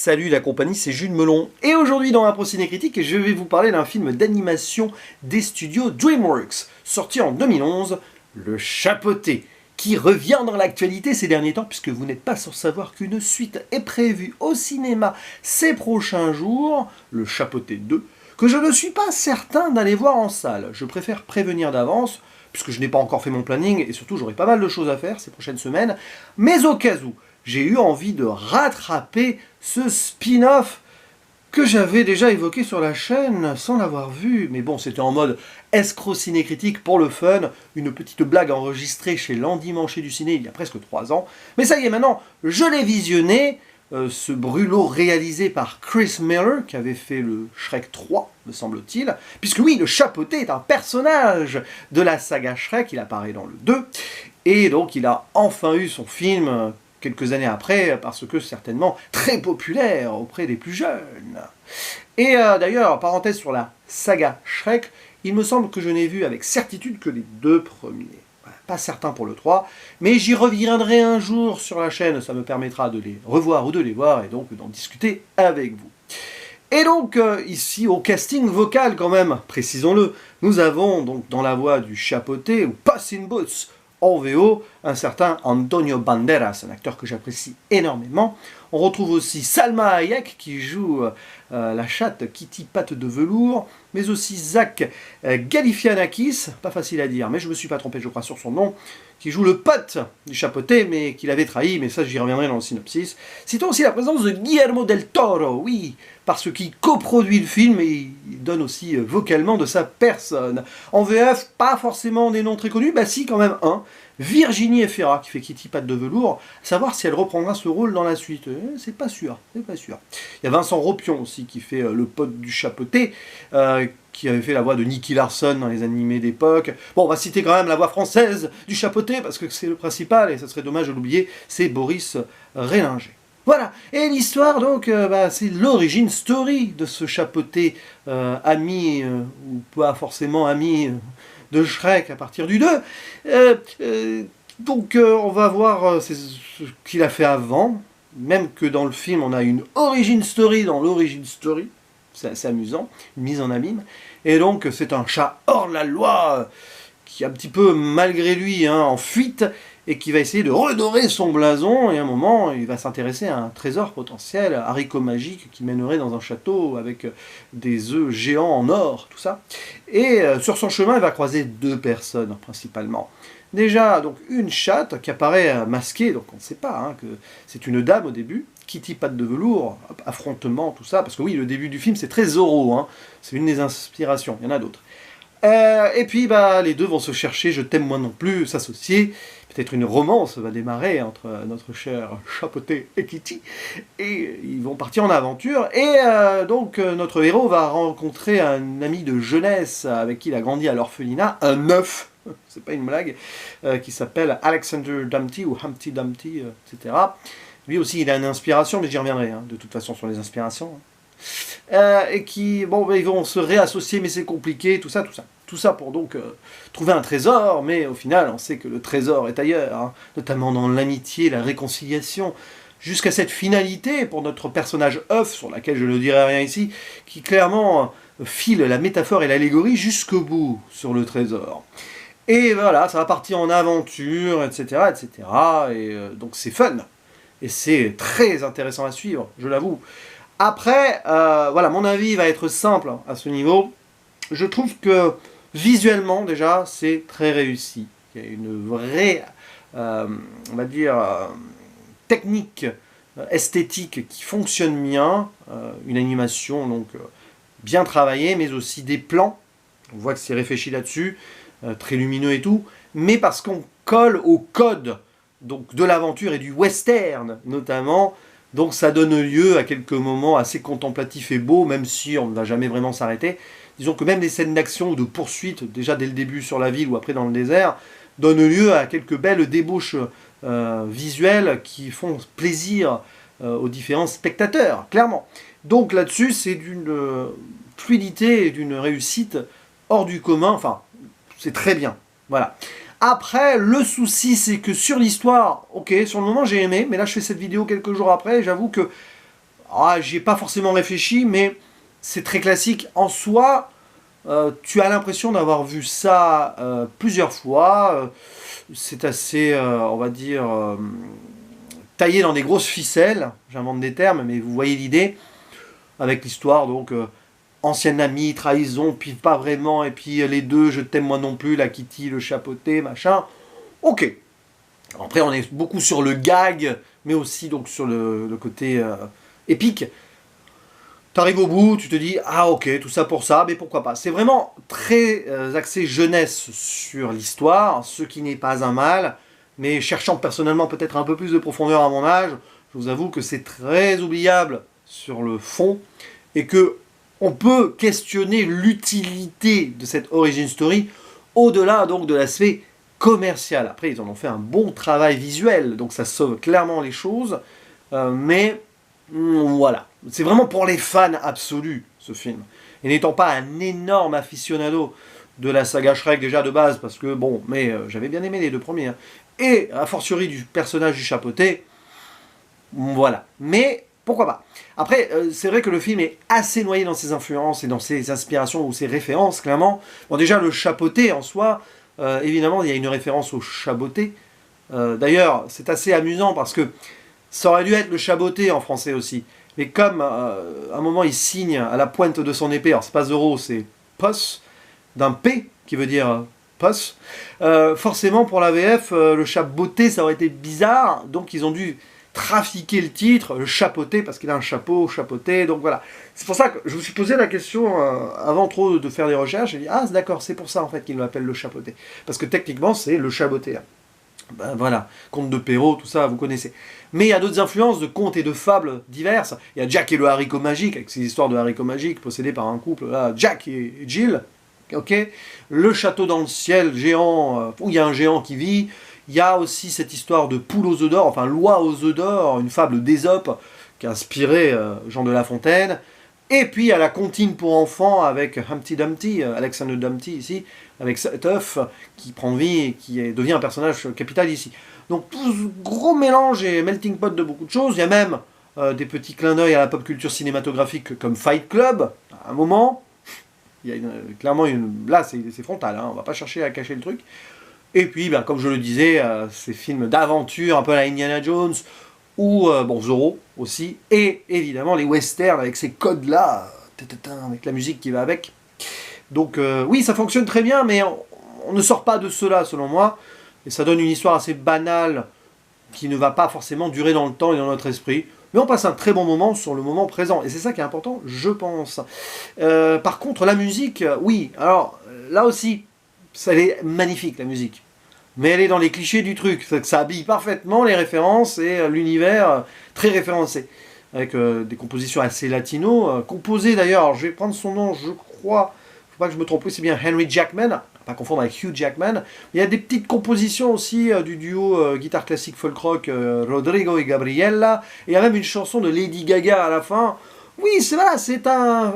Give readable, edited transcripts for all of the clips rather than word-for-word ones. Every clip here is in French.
Salut la compagnie, c'est Jules Melon. Et aujourd'hui dans Impro Ciné Critique, je vais vous parler d'un film d'animation des studios DreamWorks, sorti en 2011, Le Chapeauté, qui revient dans l'actualité ces derniers temps, puisque vous n'êtes pas sans savoir qu'une suite est prévue au cinéma ces prochains jours, Le Chapeauté 2, que je ne suis pas certain d'aller voir en salle. Je préfère prévenir d'avance, puisque je n'ai pas encore fait mon planning, et surtout j'aurai pas mal de choses à faire ces prochaines semaines, mais au cas où, j'ai eu envie de rattraper ce spin-off que j'avais déjà évoqué sur la chaîne sans l'avoir vu. Mais bon, c'était en mode escroc ciné-critique pour le fun, une petite blague enregistrée chez l'Endimanché du ciné il y a presque 3 ans. Mais ça y est, maintenant, je l'ai visionné, ce brûlot réalisé par Chris Miller, qui avait fait le Shrek 3, me semble-t-il. Puisque oui, le Chapeauté est un personnage de la saga Shrek, il apparaît dans le 2. Et donc, il a enfin eu son film quelques années après, parce que certainement très populaire auprès des plus jeunes. Et d'ailleurs, parenthèse sur la saga Shrek, il me semble que je n'ai vu avec certitude que les 2 premiers. Voilà, pas certain pour le 3, mais j'y reviendrai un jour sur la chaîne, ça me permettra de les revoir ou de les voir, et donc d'en discuter avec vous. Et donc, ici, au casting vocal quand même, précisons-le, nous avons donc dans la voix du Chapeauté, ou Puss in Boots, en VO, un certain Antonio Banderas, un acteur que j'apprécie énormément. On retrouve aussi Salma Hayek qui joue la chatte Kitty Patte de Velours, mais aussi Zach Galifianakis, pas facile à dire, mais je me suis pas trompé, je crois, sur son nom, qui joue le pote du Chapeauté, mais qu'il avait trahi, mais ça j'y reviendrai dans le synopsis. Citons aussi la présence de Guillermo del Toro, oui, parce qu'il coproduit le film et il donne aussi vocalement de sa personne. En VF, pas forcément des noms très connus, bah si, quand même un. Virginie Efira, qui fait Kitty Patte de Velours, savoir si elle reprendra ce rôle dans la suite. C'est pas sûr, c'est pas sûr. Il y a Vincent Ropion aussi, qui fait le pote du Chapeauté, qui avait fait la voix de Nicky Larson dans les animés d'époque. Bon, on va citer quand même la voix française du Chapeauté, parce que c'est le principal, et ça serait dommage de l'oublier, c'est Boris Rélinger. Voilà, et l'histoire donc, c'est l'origine story de ce Chapeauté, ami, ou pas forcément ami, de Shrek à partir du 2. Donc on va voir ce qu'il a fait avant, même que dans le film on a une origin story dans l'origin story, c'est assez amusant, une mise en abîme, et donc c'est un chat hors la loi, qui est un petit peu malgré lui en fuite, et qui va essayer de redorer son blason, et à un moment, il va s'intéresser à un trésor potentiel, haricot magique, qui mènerait dans un château avec des œufs géants en or, tout ça. Et sur son chemin, il va croiser 2 personnes, principalement. Déjà, donc, une chatte qui apparaît masquée, donc on ne sait pas que c'est une dame au début, Kitty Patte de Velours, affrontement, tout ça, parce que oui, le début du film, c'est très Zorro, c'est une des inspirations, il y en a d'autres. Et puis les 2 vont se chercher, je t'aime moi non plus, s'associer. Peut-être une romance va démarrer entre notre cher Chapeauté et Kitty. Et ils vont partir en aventure. Et donc notre héros va rencontrer un ami de jeunesse avec qui il a grandi à l'orphelinat, un œuf, c'est pas une blague, qui s'appelle Alexander Dumpty ou Humpty Dumpty, etc. Lui aussi il a une inspiration, mais j'y reviendrai de toute façon sur les inspirations. Et qui, ils vont se réassocier, mais c'est compliqué, tout ça. Tout ça pour donc trouver un trésor, mais au final, on sait que le trésor est ailleurs, notamment dans l'amitié, la réconciliation, jusqu'à cette finalité pour notre personnage œuf, sur laquelle je ne dirai rien ici, qui clairement file la métaphore et l'allégorie jusqu'au bout sur le trésor. Et voilà, ça va partir en aventure, etc., etc., et donc c'est fun, et c'est très intéressant à suivre, je l'avoue. Après, mon avis va être simple à ce niveau. Je trouve que visuellement, déjà, c'est très réussi. Il y a une vraie, on va dire, technique esthétique qui fonctionne bien. Une animation donc bien travaillée, mais aussi des plans. On voit que c'est réfléchi là-dessus, très lumineux et tout. Mais parce qu'on colle au code donc, de l'aventure et du western, notamment. Donc ça donne lieu à quelques moments assez contemplatifs et beaux, même si on ne va jamais vraiment s'arrêter. Disons que même les scènes d'action ou de poursuite, déjà dès le début sur la ville ou après dans le désert, donnent lieu à quelques belles débauches visuelles qui font plaisir aux différents spectateurs, clairement. Donc là-dessus, c'est d'une fluidité et d'une réussite hors du commun, enfin, c'est très bien, voilà. Après, le souci, c'est que sur l'histoire, ok, sur le moment j'ai aimé, mais là je fais cette vidéo quelques jours après, et j'avoue que J'y ai pas forcément réfléchi, mais c'est très classique. En soi, tu as l'impression d'avoir vu ça plusieurs fois. C'est assez, on va dire, taillé dans des grosses ficelles. J'invente des termes, mais vous voyez l'idée. Avec l'histoire, donc, ancienne amie, trahison, puis pas vraiment, et puis les deux, je t'aime moi non plus, la Kitty, le chapeauté, machin. Ok. Après, on est beaucoup sur le gag, mais aussi donc sur le côté épique. T'arrives au bout, tu te dis, ah ok, tout ça pour ça, mais pourquoi pas. C'est vraiment très axé jeunesse sur l'histoire, ce qui n'est pas un mal, mais cherchant personnellement peut-être un peu plus de profondeur à mon âge, je vous avoue que c'est très oubliable sur le fond, et que on peut questionner l'utilité de cette origin story, au-delà donc de l'aspect commercial. Après, ils en ont fait un bon travail visuel, donc ça sauve clairement les choses, mais voilà. C'est vraiment pour les fans absolus, ce film. Et n'étant pas un énorme aficionado de la saga Shrek déjà de base, parce que bon, mais j'avais bien aimé les deux premiers, hein, et a fortiori du personnage du chapeauté, voilà. Mais pourquoi pas. Après, c'est vrai que le film est assez noyé dans ses influences et dans ses inspirations ou ses références, clairement. Bon, déjà, le chapeauté en soi, évidemment, il y a une référence au chaboté. D'ailleurs, c'est assez amusant parce que ça aurait dû être le chaboté en français aussi. Mais comme à un moment il signe à la pointe de son épée, alors c'est pas Zoro, c'est Pos, d'un P qui veut dire Pos, forcément pour la VF, le chaboté ça aurait été bizarre, donc ils ont dû trafiquer le titre, le chapeauté, parce qu'il a un chapeau, chapeauté, donc voilà. C'est pour ça que je me suis posé la question avant trop de faire des recherches, j'ai dit ah d'accord, c'est pour ça en fait qu'ils l'appellent le chapeauté. Parce que techniquement c'est le chaboté. Ben voilà, conte de Perrault, tout ça, vous connaissez. Mais il y a d'autres influences de contes et de fables diverses. Il y a Jack et le haricot magique, avec ces histoires de haricots magiques possédés par un couple, là, Jack et Jill. Ok, le château dans le ciel géant, où il y a un géant qui vit. Il y a aussi cette histoire de poule aux œufs d'or, enfin l'oie aux œufs d'or, une fable d'Ésope qui a inspiré Jean de La Fontaine. Et puis il y a la comptine pour enfants avec Humpty Dumpty, Alexander Dumpty ici, avec cet œuf qui prend vie et qui devient un personnage capital ici. Donc tout ce gros mélange et melting pot de beaucoup de choses. Il y a même des petits clins d'œil à la pop culture cinématographique comme Fight Club, à un moment. Il y a clairement là c'est frontal, hein, on va pas chercher à cacher le truc. Et puis, ben, comme je le disais, ces films d'aventure, un peu à la Indiana Jones, ou bon, Zorro aussi, et évidemment les westerns avec ces codes-là, avec la musique qui va avec. Donc oui, ça fonctionne très bien, mais on ne sort pas de cela, selon moi, et ça donne une histoire assez banale, qui ne va pas forcément durer dans le temps et dans notre esprit, mais on passe un très bon moment sur le moment présent, et c'est ça qui est important, je pense. Par contre, la musique, oui, alors là aussi, elle est magnifique, la musique. Mais elle est dans les clichés du truc. Ça habille parfaitement les références et l'univers très référencé. Avec des compositions assez latino. Composées d'ailleurs, alors je vais prendre son nom, je crois. Faut pas que je me trompe, c'est bien Henry Jackman. Pas confondre avec Hugh Jackman. Il y a des petites compositions aussi du duo guitare classique folk rock Rodrigo et Gabriella. Et il y a même une chanson de Lady Gaga à la fin. Oui, c'est un...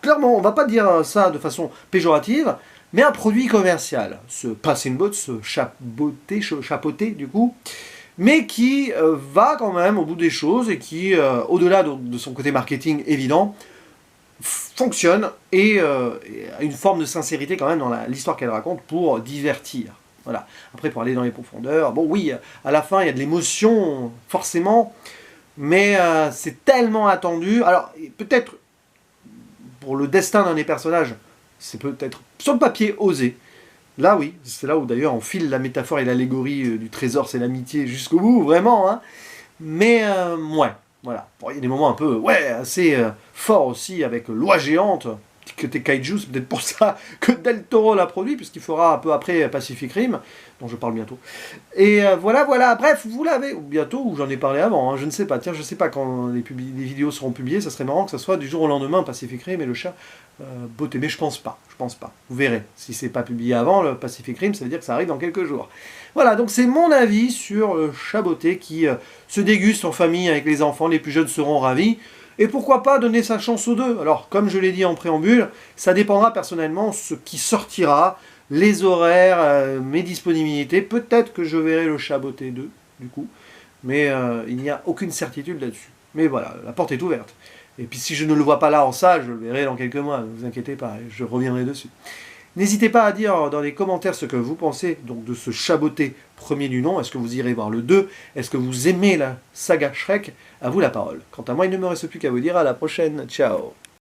Clairement, on va pas dire ça de façon péjorative, mais un produit commercial, ce Passing Boat, ce chapeauté du coup, mais qui va quand même au bout des choses et qui, au-delà de son côté marketing évident, fonctionne et a une forme de sincérité quand même dans l'histoire qu'elle raconte pour divertir. Voilà. Après, pour aller dans les profondeurs, bon oui, à la fin il y a de l'émotion, forcément, mais c'est tellement attendu. Alors, peut-être pour le destin d'un des personnages, c'est peut-être sur le papier osé. Là oui, c'est là où d'ailleurs on file la métaphore et l'allégorie du trésor, c'est l'amitié jusqu'au bout, vraiment. Hein. Mais ouais, voilà. Bon, il y a des moments un peu, ouais, assez forts aussi avec Loi géante, que t'es kaiju, c'est peut-être pour ça que Del Toro l'a produit, puisqu'il fera un peu après Pacific Rim, dont je parle bientôt. Et voilà, bref, vous l'avez, ou bientôt, ou j'en ai parlé avant, hein, je ne sais pas, tiens, je ne sais pas quand les vidéos seront publiées, ça serait marrant que ça soit du jour au lendemain, Pacific Rim et le chat beauté, mais je pense pas, vous verrez, si c'est pas publié avant, le Pacific Rim, ça veut dire que ça arrive dans quelques jours. Voilà, donc c'est mon avis sur le chat beauté qui se déguste en famille avec les enfants, les plus jeunes seront ravis. Et pourquoi pas donner sa chance aux deux? Alors, comme je l'ai dit en préambule, ça dépendra personnellement ce qui sortira, les horaires, mes disponibilités. Peut-être que je verrai le Chat beauté 2, du coup. Mais il n'y a aucune certitude là-dessus. Mais voilà, la porte est ouverte. Et puis si je ne le vois pas là en salle, je le verrai dans quelques mois, ne vous inquiétez pas, je reviendrai dessus. N'hésitez pas à dire dans les commentaires ce que vous pensez donc de ce Chaboté premier du nom. Est-ce que vous irez voir le 2? Est-ce que vous aimez la saga Shrek? À vous la parole. Quant à moi, il ne me reste plus qu'à vous dire à la prochaine. Ciao.